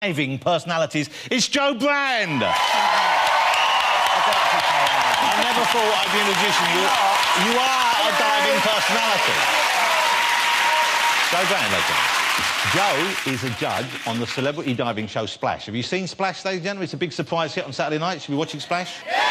Diving personalities, it's Joe Brand. I never thought I'd be a magician. You are a diving personality. Joe Brand, Joe is a judge on the celebrity diving show Splash. Have you seen Splash, ladies and gentlemen? It's a big surprise hit on Saturday night. Should we be watching Splash? Yeah!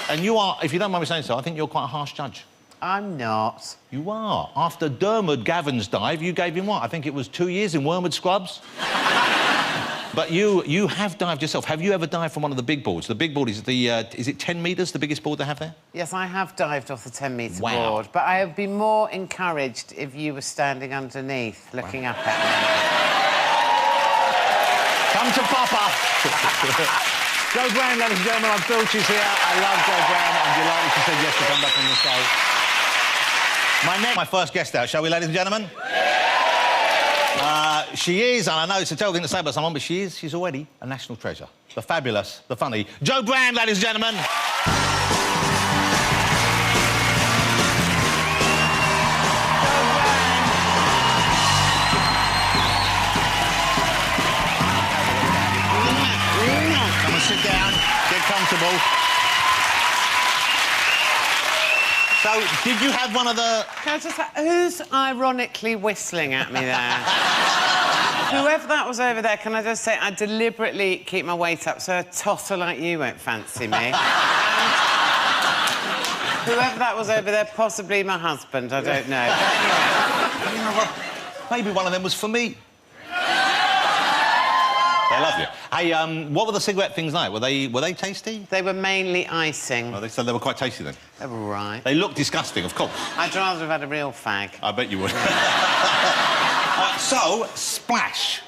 And you are, if you don't mind me saying so, I think you're quite a harsh judge. I'm not. You are. After Dermot Gavin's dive, you gave him what? I think it was 2 years in Wormwood Scrubs. But you have dived yourself. Have you ever dived from one of the big boards? The big board is is it 10 metres, the biggest board they have there? Yes, I have dived off the 10-metre board, but I would be more encouraged if you were standing underneath, looking up at me. Come to Papa. Joe Brand, ladies and gentlemen, I've built she's here. I love Joe Brand. I'm delighted she said yes to come back on the show. My first guest out, shall we, ladies and gentlemen? She is, and I know it's a terrible thing to say about someone, but she's already a national treasure. The fabulous, the funny, Joe Brand, ladies and gentlemen. Come and sit down, get comfortable. So, did you have one of the... Can I just say, who's ironically whistling at me there? Whoever that was over there, can I just say, I deliberately keep my weight up so a tosser like you won't fancy me. Whoever that was over there, possibly my husband, I don't know. But anyway. You know what? Maybe one of them was for me. They love you. Hey, what were the cigarette things like? Were they tasty? They were mainly icing. Oh, so they were quite tasty then? They were right. They look disgusting, of course. I'd rather have had a real fag. I bet you would. So, Splash.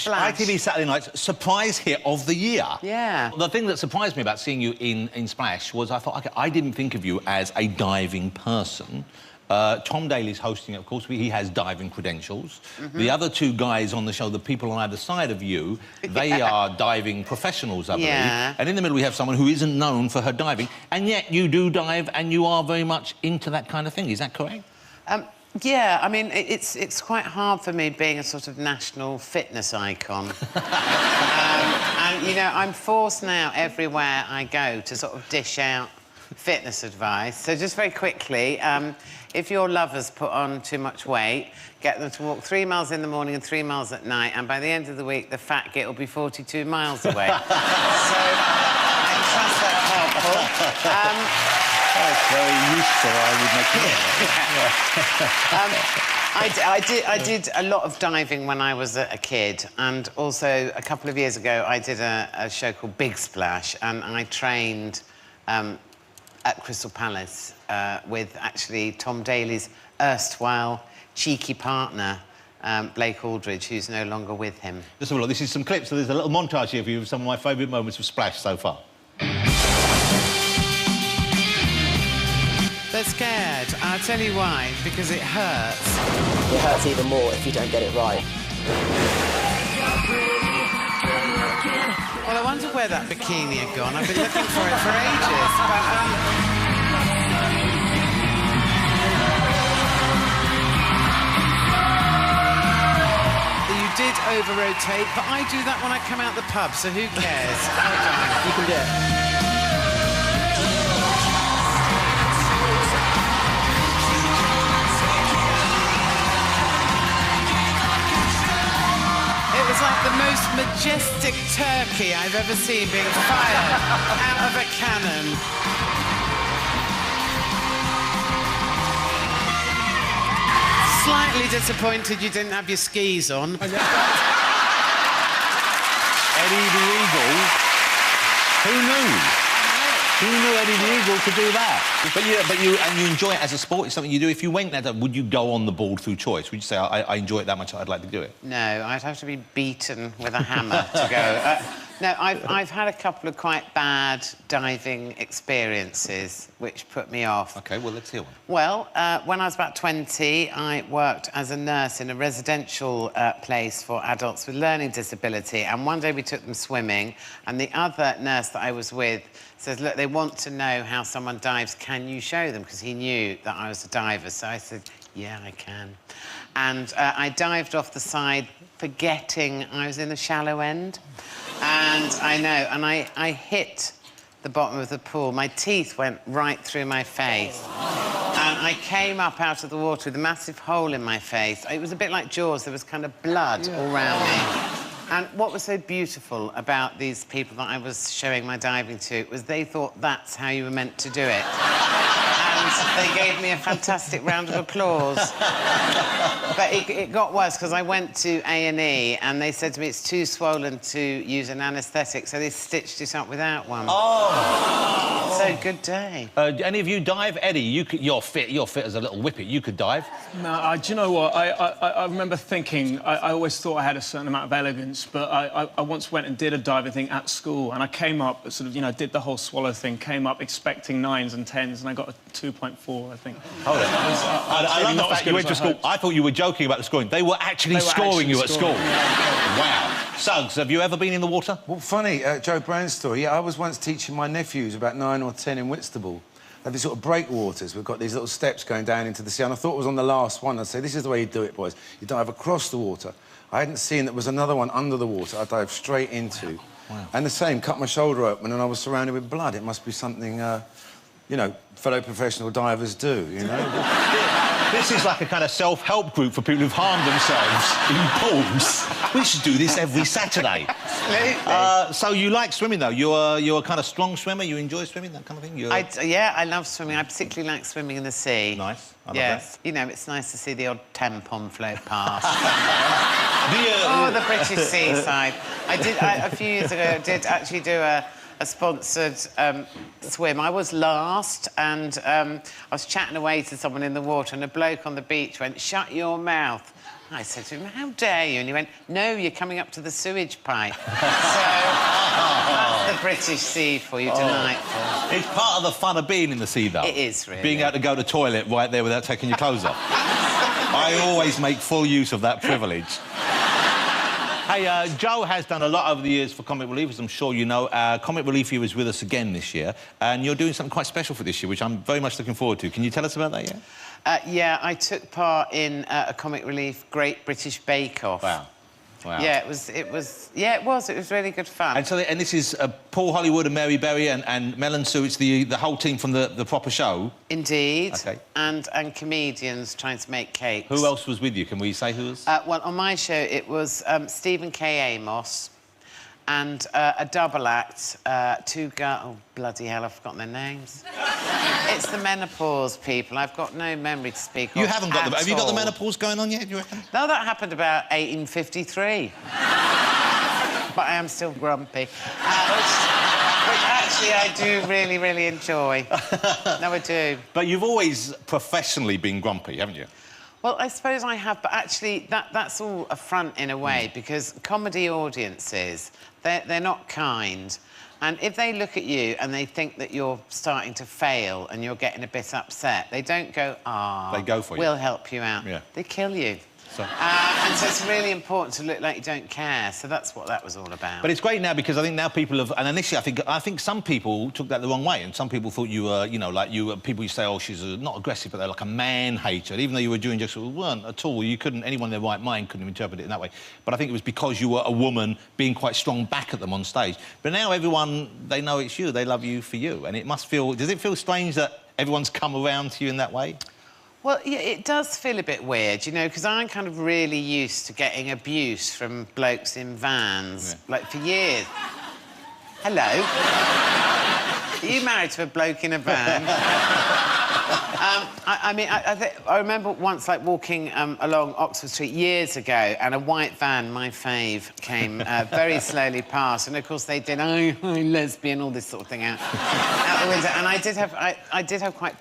ITV Saturday Night's surprise hit of the year. Yeah. The thing that surprised me about seeing you in Splash was I thought, OK, I didn't think of you as a diving person. Tom Daley's hosting it, of course. He has diving credentials. The other two guys on the show, the people on either side of you, they are diving professionals, I believe. Yeah. And in the middle, we have someone who isn't known for her diving, and yet you do dive and you are very much into that kind of thing. Is that correct? Yeah, I mean, it's quite hard for me being a sort of national fitness icon. And, you know, I'm forced now everywhere I go to sort of dish out fitness advice. So just very quickly, if your lovers put on too much weight, get them to walk 3 miles in the morning and 3 miles at night, and by the end of the week, the fat git will be 42 miles away. So I trust that's helpful. That's very useful, I would make it. I did a lot of diving when I was a kid, and also a couple of years ago I did a show called Big Splash, and I trained at Crystal Palace with actually Tom Daley's erstwhile cheeky partner, Blake Aldridge, who's no longer with him. Just have a look. This is some clips, so there's a little montage here for you of some of my favourite moments of Splash so far. They're scared. I'll tell you why. Because it hurts. It hurts even more if you don't get it right. Well, I wonder where that bikini had gone. I've been looking for it for ages, but... You did over-rotate, but I do that when I come out the pub, so who cares? You can do it. It was like the most majestic turkey I've ever seen being fired out of a cannon. Slightly disappointed you didn't have your skis on. Eddie the Eagle? Who knew? Who knew Eddie the Eagle could do that? But you enjoy it as a sport. It's something you do. If you went there, would you go on the board through choice? Would you say, I enjoy it that much, I'd like to do it? No, I'd have to be beaten with a hammer to go. No, I've had a couple of quite bad diving experiences which put me off. OK, well, let's hear one. Well, when I was about 20, I worked as a nurse in a residential place for adults with learning disability, and one day we took them swimming, and the other nurse that I was with says, look, they want to know how someone dives, can you show them? Because he knew that I was a diver. So I said, Yeah, I can. And I dived off the side, forgetting I was in the shallow end. And I know, and I hit the bottom of the pool. My teeth went right through my face. And I came up out of the water with a massive hole in my face. It was a bit like Jaws. There was kind of blood all round me. And what was so beautiful about these people that I was showing my diving to was they thought that's how you were meant to do it. And they gave me a fantastic round of applause. But it got worse, because I went to A&E and they said to me it's too swollen to use an anaesthetic, so they stitched it up without one. Oh! So, good day. Any of you dive? Eddie, you're fit as a little whippet. You could dive. No, do you know what? I remember thinking, I always thought I had a certain amount of elegance, but I once went and did a diving thing at school, and I came up, sort of, you know, did the whole swallow thing, came up expecting 9s and 10s, and I got a 2.4, I think. Hold on. I love the fact you went to school. I thought you were joking about the scoring. They were actually scoring you at school. Wow. Suggs, have you ever been in the water? Well, funny, Joe Brown's story. Yeah, I was once teaching my nephews, about 9 or 10, in Whitstable. They have these sort of breakwaters. We've got these little steps going down into the sea, and I thought it was on the last one. I'd say, this is the way you do it, boys. You dive across the water. I hadn't seen there was another one under the water I dived straight into. Wow. And the same, cut my shoulder open, and I was surrounded with blood. It must be something, you know, fellow professional divers do, you know? This is like a kind of self-help group for people who've harmed themselves in pools. We should do this every Saturday. Absolutely. So you like swimming, though? You're a kind of strong swimmer? You enjoy swimming, that kind of thing? Yeah, I love swimming. I particularly like swimming in the sea. Nice. I love yes. that. You know, it's nice to see the odd tampon float past. Oh, the British seaside. A few years ago, I did actually do a sponsored swim. I was last, and I was chatting away to someone in the water, and a bloke on the beach went, "Shut your mouth." I said to him, "How dare you?" And he went, "No, you're coming up to the sewage pipe." So that's the British sea for you, delightful. It's part of the fun of being in the sea, though. It is, really. Being able to go to the toilet right there without taking your clothes off. I always make full use of that privilege. Hey, Joe has done a lot over the years for Comic Relief, as I'm sure you know. Comic Relief here is with us again this year, and you're doing something quite special for this year, which I'm very much looking forward to. Can you tell us about that, yeah? Yeah, I took part in a Comic Relief Great British Bake Off. Wow. Wow. Yeah, it was really good fun. And this is Paul Hollywood and Mary Berry and Mel and Sue. It's the whole team from the proper show. Indeed. Okay. And comedians trying to make cakes. Who else was with you? Can we say who was? Well, on my show, it was Stephen K. Amos and a double act, two girls... Oh, bloody hell, I've forgotten their names. It's the menopause people. I've got no memory to speak of. You haven't got them. Have you got the all. menopause going on yet, do you reckon? No, that happened about 1853. But I am still grumpy. Which actually I do really, really enjoy. No, I do. But you've always professionally been grumpy, haven't you? Well, I suppose I have, but actually that's all a front in a way, because comedy audiences, they're not kind. And if they look at you and they think that you're starting to fail and you're getting a bit upset, they don't go, "Ah, they go for you. We'll help you out." Yeah. They kill you. So. And so it's really important to look like you don't care. So that's what that was all about. But it's great now, because I think now people have... And initially, I think some people took that the wrong way, and some people thought you were, you know, like you were... People used to say, "Oh, she's not aggressive, but they're like a man-hater." Even though you were doing jokes, well, weren't at all. You couldn't... Anyone in their right mind couldn't interpret it in that way. But I think it was because you were a woman being quite strong back at them on stage. But now everyone, they know it's you. They love you for you. And it must feel... Does it feel strange that everyone's come around to you in that way? Well, yeah, it does feel a bit weird, you know, because I'm kind of really used to getting abuse from blokes in vans, like, for years. Hello? Are you married to a bloke in a van? I remember once, like, walking along Oxford Street years ago, and a white van, my fave, came very slowly past, and of course they did, "Oh, lesbian," all this sort of thing out the window. And I did have quite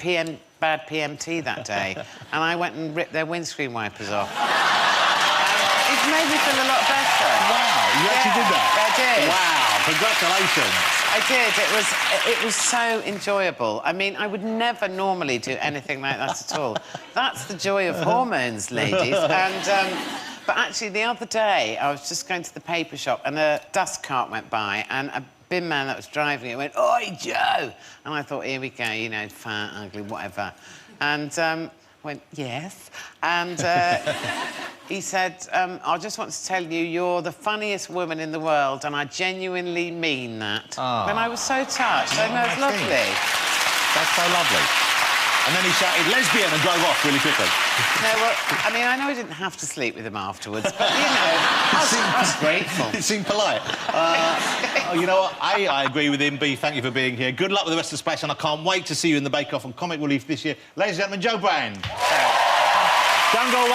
bad PMT that day, and I went and ripped their windscreen wipers off. It's made me feel a lot better. Wow, you actually did that? I did. Wow, congratulations. I did. It was so enjoyable. I mean, I would never normally do anything like that at all. That's the joy of hormones, ladies. And but actually, the other day, I was just going to the paper shop, and a dust cart went by, and a bin man that was driving it went, "Oi, Joe!" And I thought, here we go, you know, fat, ugly, whatever. And went, yes. And he said, I just want to tell you, you're the funniest woman in the world, and I genuinely mean that. Oh. And I was so touched. I know, it's lovely. That's so lovely. And then he shouted, lesbian, and drove off really quickly. No, well, I mean, I know I didn't have to sleep with him afterwards, but, you know, I was grateful. It seemed polite. Oh, you know what? I agree with him. B, thank you for being here. Good luck with the rest of the Splash, and I can't wait to see you in the Bake Off and Comic Relief this year. Ladies and gentlemen, Joe Brand. Don't go away.